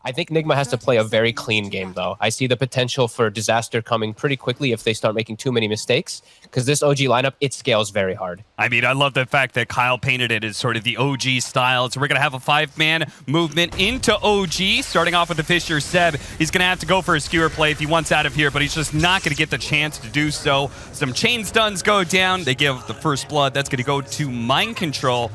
I think NIGMA has to play a very clean game, though. I see the potential for disaster coming pretty quickly if they start making too many mistakes, because this OG lineup, it scales very hard. I mean, I love the fact that Kyle painted it as sort of the OG style. So we're going to have a 5-man movement into OG, starting off with the Fisher Seb. He's going to have to go for a skewer play if he wants out of here, but he's just not going to get the chance to do so. Some chain stuns go down. They give the first blood. That's going to go to Mind Control.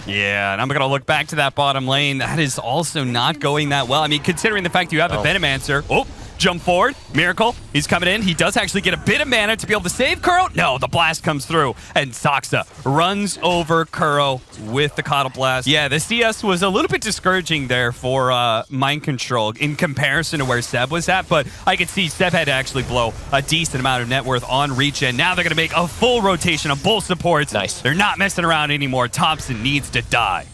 Yeah, and I'm going to look back to that bottom lane. That is also not going that well. I mean, considering the fact you have the Venomancer. Oh, jump forward. Miracle. He's coming in. He does actually get a bit of mana to be able to save Kuro. No, the blast comes through. And Saksa runs over Kuro with the Coddle Blast. Yeah, the CS was a little bit discouraging there for Mind Control in comparison to where Seb was at. But I could see Seb had to actually blow a decent amount of net worth on regen. Now they're going to make a full rotation of both supports. Nice. They're not messing around anymore. Thompson needs to die.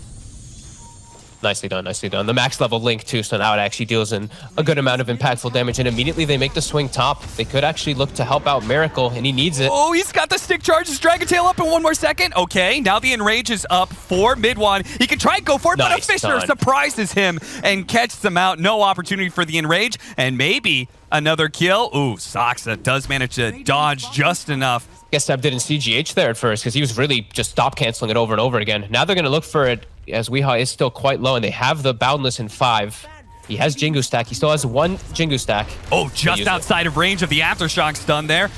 Nicely done, nicely done. The max level Link too, so now it actually deals in a good amount of impactful damage, and immediately they make the swing top. They could actually look to help out Miracle, and he needs it. Oh, he's got the stick charge. His Dragon Tail up in 1 more second. Okay, now the Enrage is up for mid one. He can try and go for it, but a Fisher surprises him and catches him out. No opportunity for the Enrage, and maybe another kill. Ooh, Saksa does manage to dodge just enough. Guess Seb didn't see GH there at first, because he was really just stop canceling it over and over again. Now they're going to look for it, as Weehaw is still quite low, and they have the Boundless in 5. He has Jingu stack. He still has 1 Jingu stack. Oh, just outside of range of the Aftershock stun there.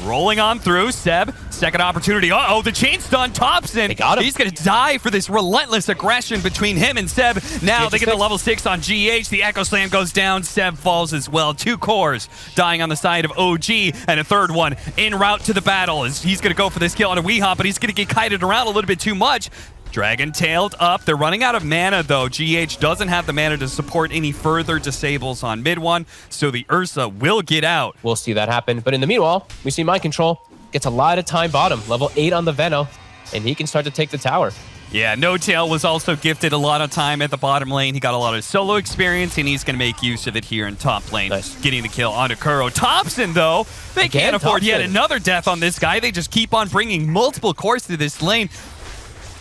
Rolling on through, Seb, second opportunity. Uh-oh, the chain stun, Thompson. They got him. He's going to die for this relentless aggression between him and Seb. Now they get the level 6 on GH. The Echo Slam goes down. Seb falls as well. 2 cores dying on the side of OG, and a third one en route to the battle. He's going to go for this kill on a Weehaw, but he's going to get kited around a little bit too much. Dragon tailed up. They're running out of mana, though. GH doesn't have the mana to support any further disables on mid one, so the Ursa will get out. We'll see that happen. But in the meanwhile, we see Mind Control gets a lot of time bottom. Level 8 on the Veno, and he can start to take the tower. Yeah, No Tail was also gifted a lot of time at the bottom lane. He got a lot of solo experience, and he's going to make use of it here in top lane. Nice. Getting the kill onto Kuro. Thompson, though, they can't afford yet another death on this guy. They just keep on bringing multiple cores to this lane.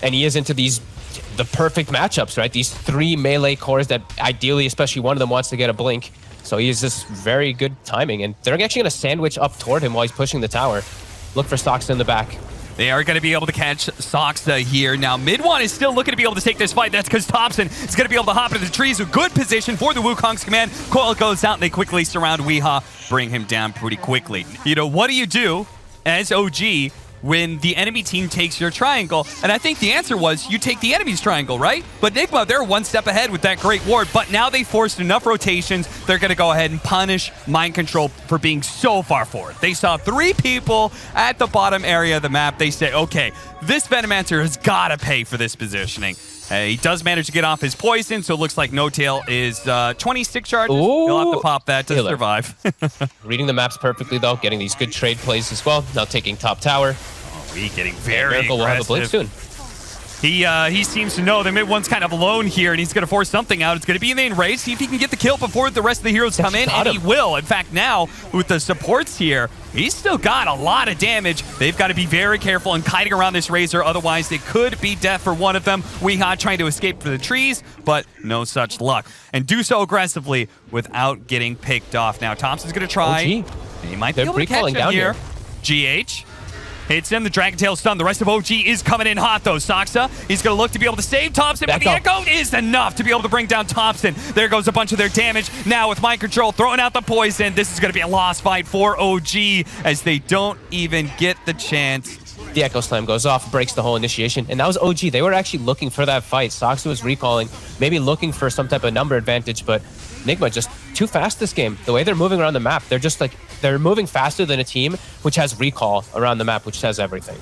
And he is into the perfect matchups, right? These 3 melee cores that ideally, especially one of them wants to get a blink. So he is just very good timing. And they're actually going to sandwich up toward him while he's pushing the tower. Look for Saksa in the back. They are going to be able to catch Saksa here. Now, mid one is still looking to be able to take this fight. That's because Thompson is going to be able to hop into the trees. A good position for the Wukong's command. Coil goes out, and they quickly surround Weehaw, bring him down pretty quickly. You know, what do you do as OG when the enemy team takes your triangle? And I think the answer was you take the enemy's triangle, right? But NIGMA, they're 1 step ahead with that great ward, but now they forced enough rotations. They're going to go ahead and punish Mind Control for being so far forward. They saw 3 people at the bottom area of the map. They say, okay, this Venomancer has got to pay for this positioning. He does manage to get off his poison, so it looks like No Tail is 26 charges. Ooh, he'll have to pop that to survive. Reading the maps perfectly, though, getting these good trade plays as well. Now taking top tower. Oh, he getting very Miracle will have a blink soon. He seems to know that mid one's kind of alone here, and he's going to force something out. It's going to be in the enrage. See if he can get the kill before the rest of the heroes come in, and he will. In fact, now, with the supports here, he's still got a lot of damage. They've got to be very careful in kiting around this Razor, otherwise it could be death for one of them. Weehaw trying to escape for the trees, but no such luck. And do so aggressively without getting picked off. Now, Thompson's going to try. He might be able to catch him here. GH hits him, the Dragon Tail stun. The rest of OG is coming in hot, though. Saksa, he's going to look to be able to save Thompson, but the Echo is enough to be able to bring down Thompson. There goes a bunch of their damage. Now with Mind Control throwing out the poison, this is going to be a lost fight for OG as they don't even get the chance. The Echo Slam goes off, breaks the whole initiation, and that was OG. They were actually looking for that fight. Saksa was recalling, maybe looking for some type of number advantage, but NIGMA just too fast this game. The way they're moving around the map, they're just like, they're moving faster than a team which has recall around the map, which has everything.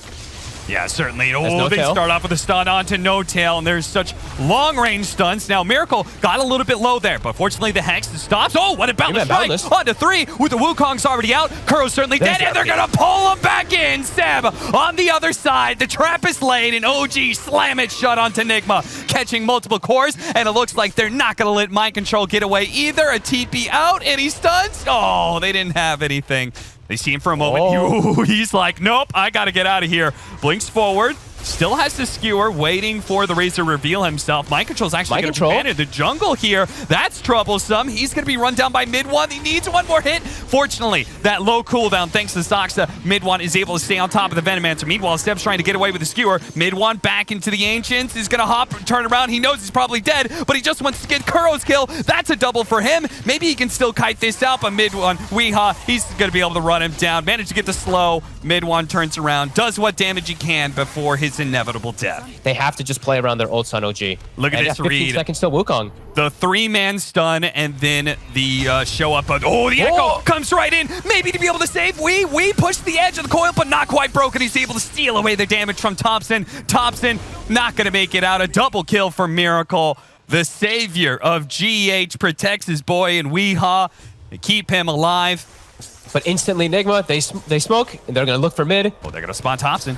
Yeah, certainly. Oh, they start off with a stun onto No Tail, and there's such long-range stunts. Now, Miracle got a little bit low there, but fortunately the Hex stops. Oh, what a Boundless strike! Onto 3 with the Wukong's already out. Kuro's certainly dead, and they're going to pull him back in. Seb on the other side. The trap is laid, and OG slam it shut onto NIGMA, catching multiple cores, and it looks like they're not going to let Mind Control get away either. A TP out, and he stuns. Oh, they didn't have anything. They see him for a moment. He's like, nope, I got to get out of here. Blinks forward. Still has the skewer, waiting for the Razor to reveal himself. Mind Control's actually going to be banned in the jungle here. That's troublesome. He's going to be run down by mid one. He needs one more hit. Fortunately, that low cooldown, thanks to Soxa, mid one is able to stay on top of the Venomancer. Meanwhile, Seb's trying to get away with the skewer. Mid one back into the Ancients. He's going to hop, turn around. He knows he's probably dead, but he just wants to get Kuro's kill. That's a double for him. Maybe he can still kite this out, but mid one, Weeha, he's going to be able to run him down. Managed to get the slow. Mid one turns around, does what damage he can before his inevitable death. They have to just play around their ults on OG. Look at this 15 read. seconds till Wukong. The 3-man stun, and then the show up. Oh, the Echo comes right in. Maybe to be able to save. We push the edge of the coil, but not quite broken. He's able to steal away the damage from Thompson. Thompson not going to make it out. A double kill for Miracle. The savior of GH protects his boy in Weeha to keep him alive. But instantly, Nigma, they smoke, and they're going to look for mid. Oh, they're going to spawn Thompson.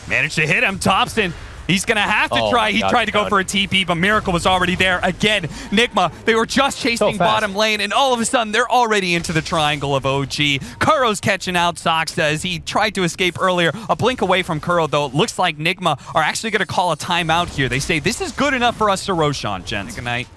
Managed to hit him. Thompson, he's going to have to try. He tried to go for a TP, but Miracle was already there. Again, Nigma, they were just chasing bottom lane, and all of a sudden, they're already into the triangle of OG. Kuro's catching out Soxa as he tried to escape earlier. A blink away from Kuro, though. It looks like Nigma are actually going to call a timeout here. They say, this is good enough for us to Roshan, gents. Ignite.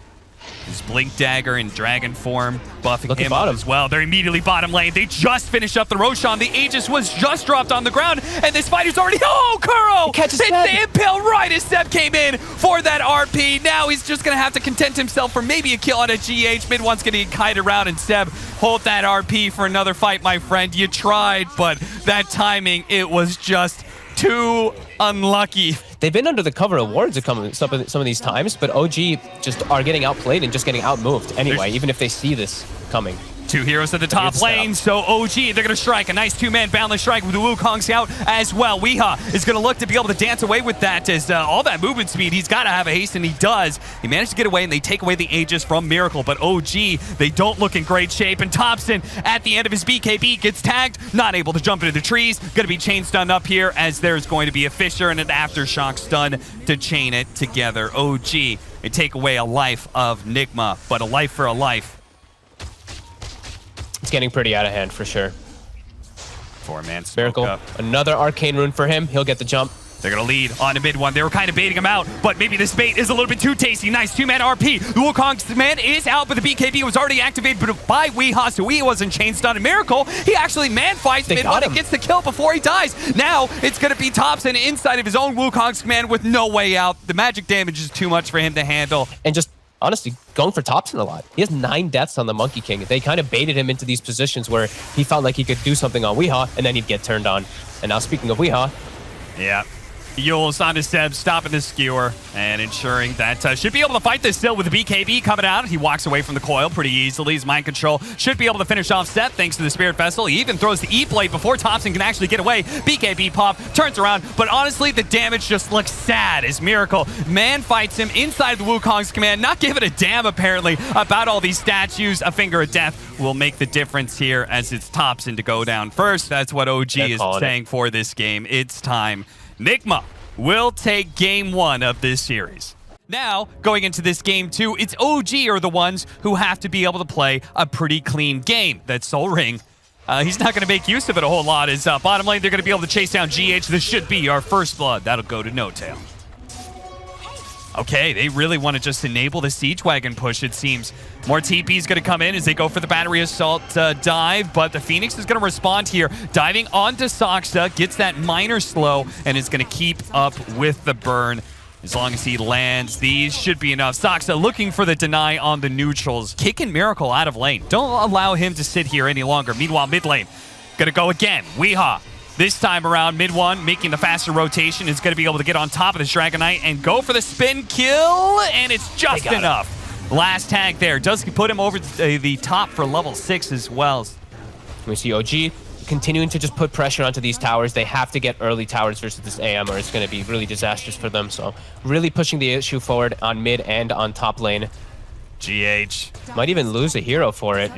His Blink Dagger in dragon form, buffing him up as well. They're immediately bottom lane. They just finished up the Roshan. The Aegis was just dropped on the ground, and this fighter's already... Oh, Kuro! Hits the impale right as Seb came in for that RP. Now he's just going to have to content himself for maybe a kill on a GH. Mid one's going to get kited around, and Seb, hold that RP for another fight, my friend. You tried, but that timing, it was just too unlucky. They've been under the cover of wards some of these times, but OG just are getting outplayed and just getting outmoved anyway, even if they see this coming. Two heroes at the top lane, so OG, they're going to strike. A nice two-man boundless strike with the Wukong scout as well. Weeha is going to look to be able to dance away with that as all that movement speed, he's got to have a haste, and he does. He managed to get away, and they take away the Aegis from Miracle, but OG, they don't look in great shape, and Thompson, at the end of his BKB, gets tagged, not able to jump into the trees, going to be chain stunned up here as there's going to be a Fissure and an Aftershock stun to chain it together. OG, they take away a life of Nigma, but a life for a life. It's getting pretty out of hand for sure. 4-man Miracle, another arcane rune for him. He'll get the jump. They're going to lead on to mid one. They were kind of baiting him out, but maybe this bait is a little bit too tasty. Nice two-man RP. The Wukong's man is out, but the BKB was already activated by Weeha, so he wasn't chain stunned. And Miracle, he actually man-fights mid one and gets the kill before he dies. Now it's going to be Thompson inside of his own Wukong's command with no way out. The magic damage is too much for him to handle. And just honestly, going for Thompson a lot. He has 9 deaths on the Monkey King. They kind of baited him into these positions where he felt like he could do something on Weeha, and then he'd get turned on. And now speaking of Weeha. Yeah. Yule's onto Seb, stopping the skewer and ensuring that should be able to fight this still with the BKB coming out. He walks away from the coil pretty easily. His Mind Control should be able to finish off Seb thanks to the Spirit Vessel. He even throws the E-Blade before Thompson can actually get away. BKB pop, turns around, but honestly, the damage just looks sad as Miracle man fights him inside the Wukong's command, not giving a damn apparently about all these statues. A Finger of Death will make the difference here as it's Thompson to go down first. That's what OG is saying for this game. It's time. Nigma will take game 1 of this series. Now, going into this game 2, it's OG are the ones who have to be able to play a pretty clean game. That's Sol Ring. He's not going to make use of it a whole lot. As bottom lane, they're going to be able to chase down GH. This should be our first blood. That'll go to No Tail. Okay, they really want to just enable the Siege Wagon push, it seems. More TP is going to come in as they go for the Battery Assault dive, but the Phoenix is going to respond here. Diving onto Soxa, gets that minor slow, and is going to keep up with the burn. As long as he lands, these should be enough. Soxa looking for the deny on the neutrals. Kicking Miracle out of lane. Don't allow him to sit here any longer. Meanwhile, mid lane, going to go again. Weeha. This time around, mid one, making the faster rotation, is going to be able to get on top of this Dragon Knight and go for the spin kill, and it's just enough. Last tag there. Does put him over the top for level 6 as well. We see OG continuing to just put pressure onto these towers. They have to get early towers versus this AM, or it's going to be really disastrous for them. So really pushing the issue forward on mid and on top lane. GH. Might even lose a hero for it.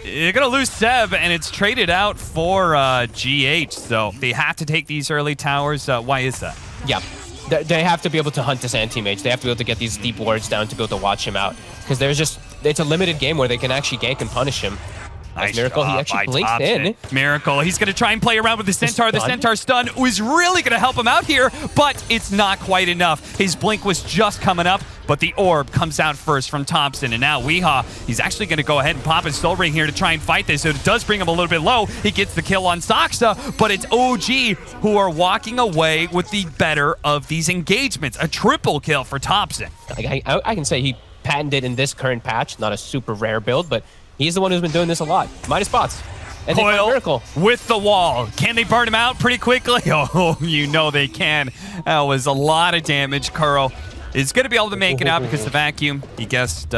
You're going to lose Seb, and it's traded out for GH, so they have to take these early towers. Why is that? Yeah, they have to be able to hunt this anti-mage. They have to be able to get these deep wards down to be able to watch him out. Because there's just, it's a limited game where they can actually gank and punish him. Nice Miracle, he job actually by blinked in. Thompson. Miracle, he's going to try and play around with the Centaur. The stun? Centaur stun was really going to help him out here, but it's not quite enough. His blink was just coming up, but the orb comes out first from Thompson. And now Weehaw, he's actually going to go ahead and pop his Soul Ring here to try and fight this. So it does bring him a little bit low. He gets the kill on Saksa, but it's OG who are walking away with the better of these engagements. A triple kill for Thompson. I can say he patented in this current patch, not a super rare build, but he's the one who's been doing this a lot. Minus bots. And they find Miracle. With the wall. Can they burn him out pretty quickly? Oh, you know they can. That was a lot of damage. Kuro is going to be able to make it out because the vacuum, he guessed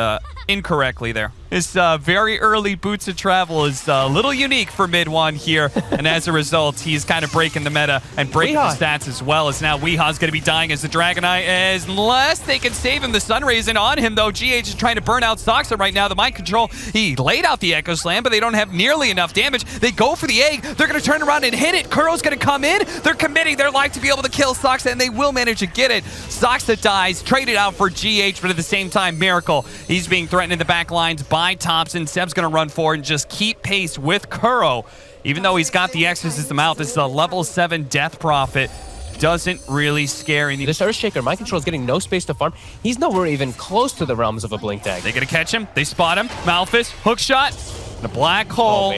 incorrectly there. This very early Boots of Travel is a little unique for mid one here, and as a result, he's kind of breaking the meta and breaking the stats as well, as now Weehaw's going to be dying as the Dragon Eye, unless they can save him. The Sun Rays in on him, though. GH is trying to burn out Saksa right now. The Mind Control, he laid out the Echo Slam, but they don't have nearly enough damage. They go for the egg. They're going to turn around and hit it. Kuro's going to come in. They're committing their life to be able to kill Saksa, and they will manage to get it. Saksa dies, traded out for GH, but at the same time, Miracle, he's being threatened in the back lines by Thompson. Seb's going to run forward and just keep pace with Kuro. Even though he's got the Exorcism out, this is a level 7 Death Prophet. Doesn't really scare any. This Earthshaker, Mind Control is getting no space to farm. He's nowhere even close to the realms of a Blink Tag. They going to catch him. They spot him. Malphus, hook shot. The Black Hole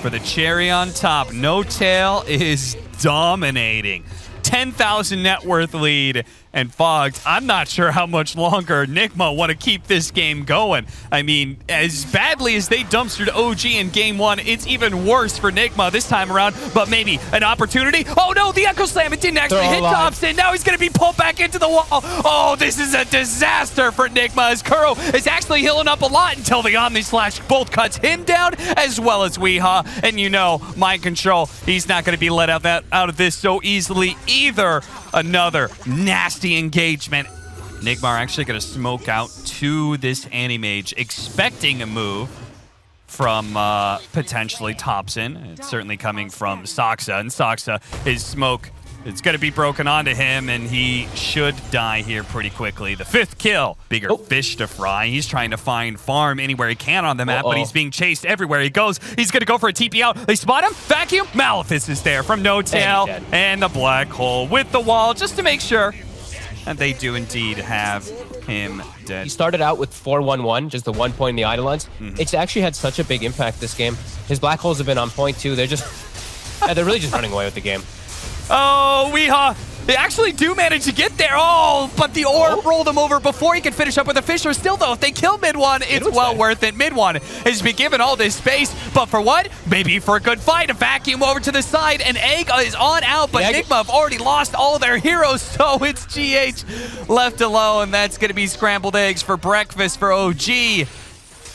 for the cherry on top. No Tail is dominating. 10,000 net worth lead. And Fogged, I'm not sure how much longer NIGMA want to keep this game going. I mean, as badly as they dumpstered OG in game 1, it's even worse for NIGMA this time around, but maybe an opportunity. Oh no, the Echo Slam, it didn't actually hit Thompson. Now he's going to be pulled back into the wall. Oh, this is a disaster for NIGMA, as Kuro is actually healing up a lot until the Omni Slash both cuts him down, as well as Weehaw. And you know, Mind Control, he's not going to be let out of this so easily either. Another nasty engagement. NIGMA are actually going to smoke out to this Animage, expecting a move from potentially Thompson. It's certainly coming from Saksa, and Saksa, his smoke, it's going to be broken onto him, and he should die here pretty quickly. The 5th kill. Bigger fish to fry. He's trying to find farm anywhere he can on the map, but he's being chased everywhere he goes. He's going to go for a TP out. They spot him. Vacuum. Malphus is there from No Tail. And the Black Hole with the wall, just to make sure. And they do indeed have him dead. He started out with 4-1-1, just the 1 point in the Eidolons. It's actually had such a big impact this game. His Black Holes have been on point too. They're just, they're really just running away with the game. Oh, Weehaw. They actually do manage to get there. Oh, but the orb rolled him over before he could finish up with a Fisher. Still, though, if they kill mid one, it's well worth it. Mid one has been given all this space, but for what? Maybe for a good fight. A vacuum over to the side. An egg is on out, but NIGMA have already lost all of their heroes, so it's GH left alone. That's going to be scrambled eggs for breakfast for OG.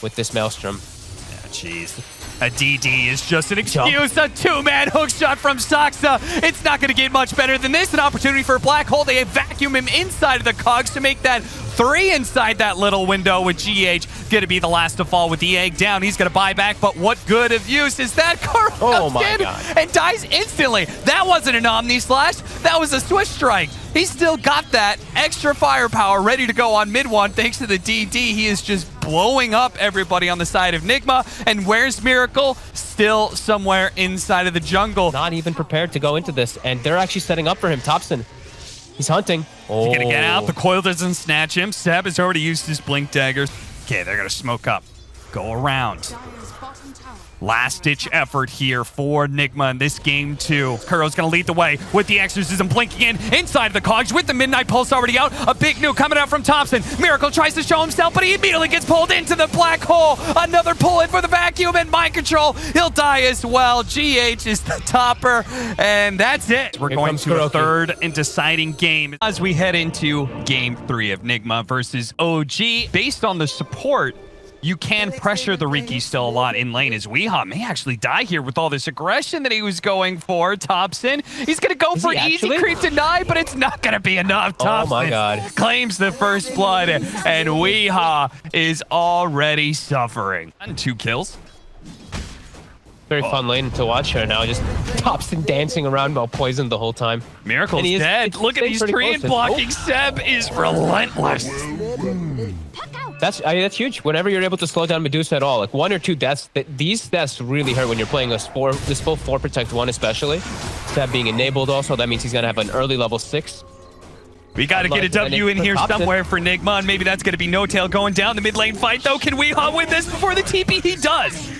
With this Maelstrom. Yeah, jeez. A DD is just an excuse. A 2-man hook shot from Saksa. It's not going to get much better than this. An opportunity for a Black Hole. They vacuum him inside of the cogs to make that 3 inside that little window, with GH going to be the last to fall with the egg down. He's going to buy back, but what good of use is that? Kuro comes in and dies instantly. That wasn't an Omni Slash. That was a Swish Strike. He's still got that extra firepower ready to go on mid one thanks to the DD. He is just blowing up everybody on the side of NIGMA. And where's Miracle? Still somewhere inside of the jungle. Not even prepared to go into this, and they're actually setting up for him. Thompson, he's hunting. He's going to get out. The coil doesn't snatch him. Seb has already used his blink daggers. Okay, they're going to smoke up. Go around. Last-ditch effort here for NIGMA in this game, too. Kuro's going to lead the way with the Exorcism blinking in inside of the cogs with the Midnight Pulse already out. A big nuke coming out from Thompson. Miracle tries to show himself, but he immediately gets pulled into the Black Hole. Another pull-in for the vacuum and Mind Control. He'll die as well. GH is the topper, and that's it. We're going to a third and deciding game as we head into Game 3 of NIGMA versus OG. Based on the support, you can pressure the Riki still a lot in lane, as Weehaw may actually die here with all this aggression that he was going for. Thompson, he's going to go for easy creep deny, but it's not going to be enough. Thompson my God. claims the first blood, and Weehaw is already suffering. And 2 kills. Very fun lane to watch her now. Just Topson dancing around while poisoned the whole time. Miracle's dead. Look at these trees blocking. Seb is relentless. That's huge. Whenever you're able to slow down Medusa at all, like 1 or 2 deaths, these deaths really hurt when you're playing this full 4 protect 1 especially. Seb being enabled also, that means he's gonna have an early level 6. We got to get a W in here somewhere for NIGMA, and maybe that's going to be No Tail going down the mid lane fight, though. Can Weehaw win this before the TP? He does.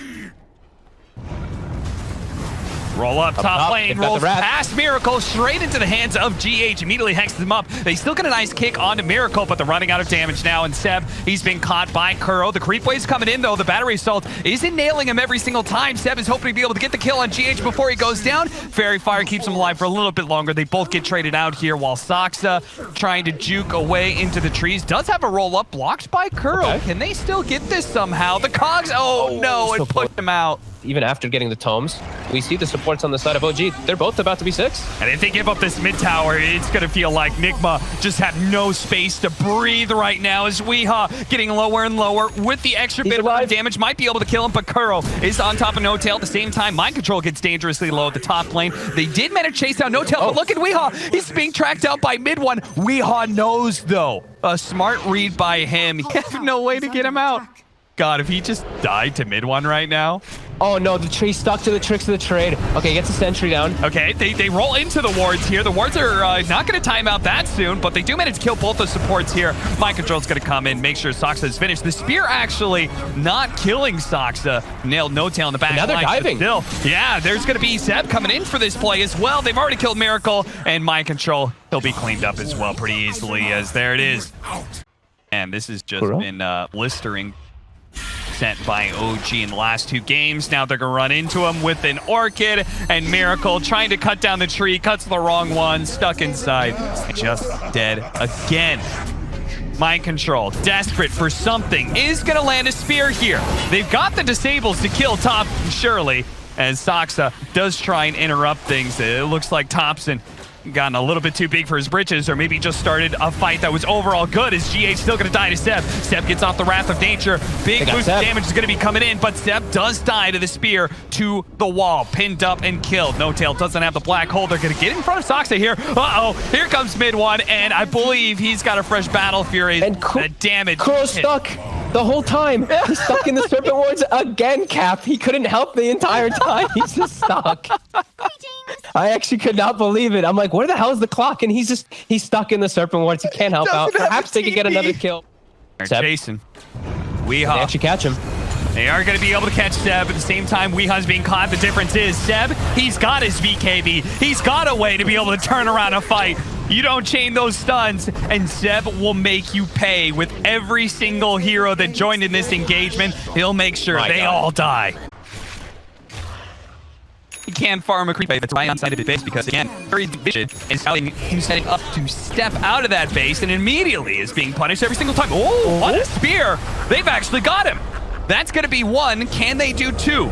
Roll up top lane, rolls past Miracle, straight into the hands of GH, immediately hexes him up. They still get a nice kick onto Miracle, but they're running out of damage now, and Seb, he's been caught by Kuro. The creep wave's coming in, though. The battery assault isn't nailing him every single time. Seb is hoping to be able to get the kill on GH before he goes down. Fairy Fire keeps him alive for a little bit longer. They both get traded out here, while Saksa trying to juke away into the trees. Does have a roll-up blocked by Kuro. Okay. Can they still get this somehow? The cogs, oh no, it pushed him out. Even after getting the tomes, we see the supports on the side of OG. They're both about to be 6. And if they give up this mid tower, it's going to feel like NIGMA just have no space to breathe right now as Weehaw getting lower and lower with the extra bit of damage. Might be able to kill him, but Kuro is on top of No Tail. At the same time, Mind Control gets dangerously low at the top lane. They did manage to chase down No Tail, but look at Weehaw. He's being tracked out by mid one. Weehaw knows, though. A smart read by him. He has no way to get him out. God, if he just died to mid one right now. Oh no, the tree stuck to the tricks of the trade. Okay, gets a sentry down. Okay, they roll into the wards here. The wards are not going to time out that soon, but they do manage to kill both the supports here. Mind Control's going to come in, make sure Saksa is finished. The spear actually not killing Saksa. Nailed No Tail in the back. Now they're diving. Still, yeah, there's going to be Seb coming in for this play as well. They've already killed Miracle, and Mind Control, he'll be cleaned up as well pretty easily, as there it is. And this has just been blistering sent by OG in the last 2 games. Now they're going to run into him with an Orchid, and Miracle trying to cut down the tree, cuts the wrong one, stuck inside, just dead again. Mind Control, desperate for something, is going to land a spear here. They've got the disables to kill Top, surely, as Saksa does try and interrupt things. It looks like Topson gotten a little bit too big for his britches, or maybe just started a fight that was overall good, as GH still going to die to Seb. Seb gets off the Wrath of Nature. Big boost of damage is going to be coming in, but Seb does die to the spear to the wall. Pinned up and killed. No Tail doesn't have the black hole. They're going to get in front of Saksa here. Uh-oh. Here comes mid one, and I believe he's got a fresh Battle Fury. And the damage. Kuro's stuck the whole time. He's stuck in the Serpent Wards again, Cap. He couldn't help the entire time. He's just stuck. I actually could not believe it. I'm like, where the hell is the clock? And he's stuck in the Serpent Wards. He can't help out. Perhaps they could get another kill. They're chasing. Weehaw. They actually catch him. They are going to be able to catch Seb. At the same time, Weehaw's being caught. The difference is Seb, he's got his BKB. He's got a way to be able to turn around a fight. You don't chain those stuns, and Seb will make you pay with every single hero that joined in this engagement. He'll make sure they all die. He can farm a creep wave that's right outside of his base because, again, very vision is telling him setting up to step out of that base and immediately is being punished every single time. Oh, what a spear! They've actually got him. That's going to be 1. Can they do 2?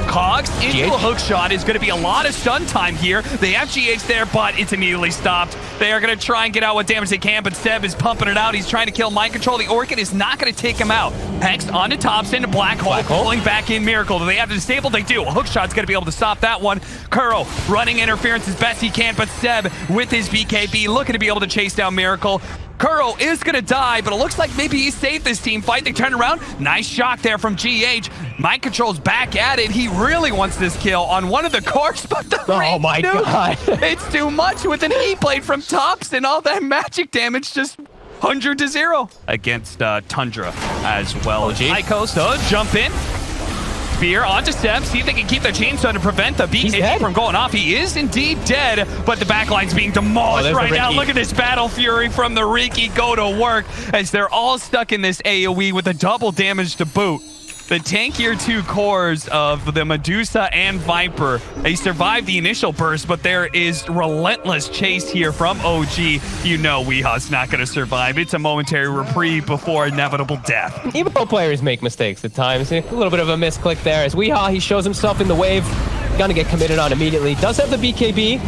Cogs into a hook shot is going to be a lot of stun time here. They have GH there, but it's immediately stopped. They are going to try and get out what damage they can, but Seb is pumping it out. He's trying to kill Mind Control. The Orchid is not going to take him out. Hex onto Topson, Black Hole, pulling back in Miracle. Do they have to disable? They do. A hook shot's going to be able to stop that one. Kuro running interference as best he can, but Seb with his BKB looking to be able to chase down Miracle. Kuro is going to die, but it looks like maybe he saved this team fight. They turn around. Nice shock there from GH. Mind Control's back at it. He really wants this kill on one of the cores, but the oh my god. It's too much with an E-blade from Topson. All that magic damage just 100 to 0 against Tundra as well. Icos does jump in. Spear onto Seb, see if they can keep the chainsaw to prevent the BKB from going off. He is indeed dead, but the backline's being demolished right now. Look at this Battle Fury from the Riki go to work as they're all stuck in this AoE with a double damage to boot. The tankier 2 cores of the Medusa and Viper, they survived the initial burst, but there is relentless chase here from OG. You know Weehaw's not going to survive. It's a momentary reprieve before inevitable death. Even though players make mistakes at times, a little bit of a misclick there. As Weehaw, he shows himself in the wave. Gonna get committed on immediately. Does have the BKB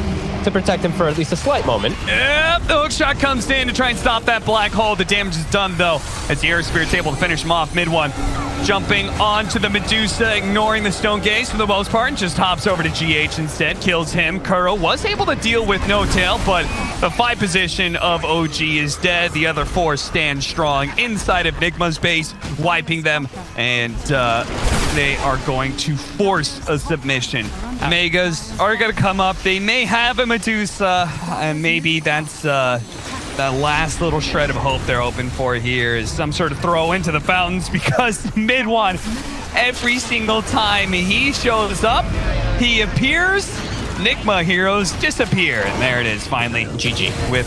to protect him for at least a slight moment. Yep, the hook shot comes in to try and stop that black hole. The damage is done, though, as the Air Spirit's able to finish him off mid one. Jumping onto the Medusa, ignoring the Stone Gaze for the most part, and just hops over to GH instead, kills him. Kuro was able to deal with no tail, but the 5 position of OG is dead. The other 4 stand strong inside of Nigma's base, wiping them, and they are going to force a submission. Megas are going to come up. They may have a Medusa, and maybe that's that last little shred of hope they're hoping for here is some sort of throw into the fountains, because mid one, every single time he shows up, he appears, Nigma heroes disappear. And there it is, finally. GG. With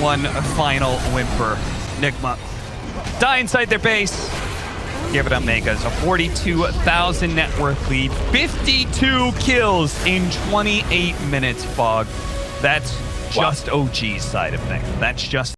one final whimper. Nigma die inside their base. Give it up, Megas. A 42,000 net worth lead. 52 kills in 28 minutes, Fog. That's just OG's side of things. That's just